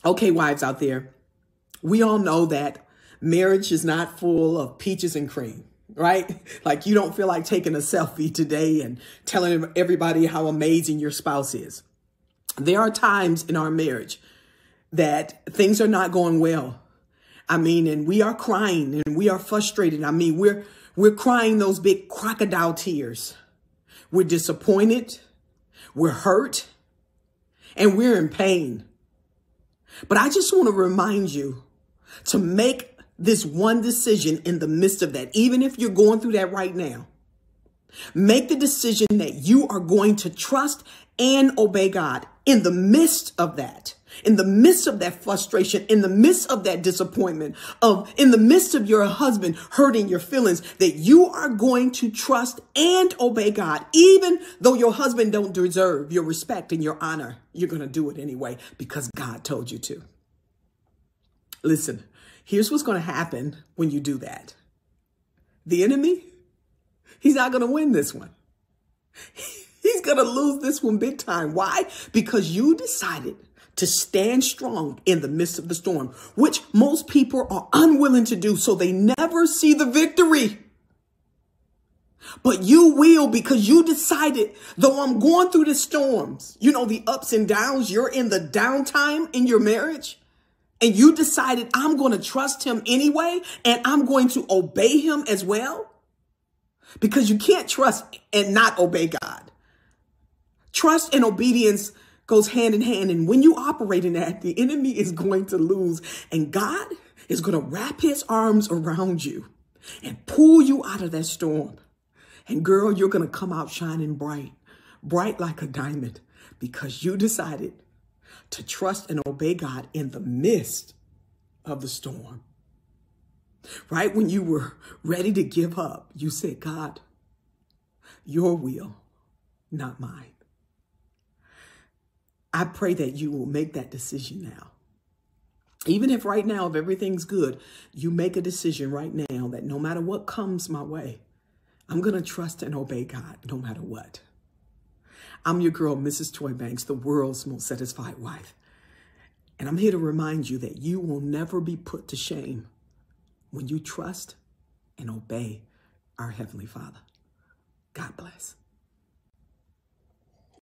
Okay, wives out there, we all know that marriage is not full of peaches and cream, right? Like you don't feel like taking a selfie today and telling everybody how amazing your spouse is. There are times in our marriage that things are not going well. I mean, and we are crying and we are frustrated. I mean, we're crying those big crocodile tears. We're disappointed. We're hurt and we're in pain. But I just want to remind you to make this one decision in the midst of that, even if you're going through that right now. Make the decision that you are going to trust and obey God in the midst of that, in the midst of that frustration, in the midst of that disappointment, in the midst of your husband hurting your feelings, that you are going to trust and obey God, even though your husband don't deserve your respect and your honor. You're going to do it anyway because God told you to. Listen, here's what's going to happen when you do that. The enemy, he's not going to win this one. He's going to lose this one big time. Why? Because you decided to stand strong in the midst of the storm, which most people are unwilling to do, so they never see the victory. But you will, because you decided, though I'm going through the storms, you know, the ups and downs, you're in the downtime in your marriage, and you decided I'm going to trust him anyway, and I'm going to obey him as well. Because you can't trust and not obey God. Trust and obedience goes hand in hand. And when you operate in that, the enemy is going to lose. And God is going to wrap his arms around you and pull you out of that storm. And girl, you're going to come out shining bright, bright like a diamond, because you decided to trust and obey God in the midst of the storm. Right when you were ready to give up, you said, God, your will, not mine. I pray that you will make that decision now. Even if right now, if everything's good, you make a decision right now that no matter what comes my way, I'm going to trust and obey God no matter what. I'm your girl, Mrs. Toy Banks, the world's most satisfied wife. And I'm here to remind you that you will never be put to shame when you trust and obey our Heavenly Father. God bless.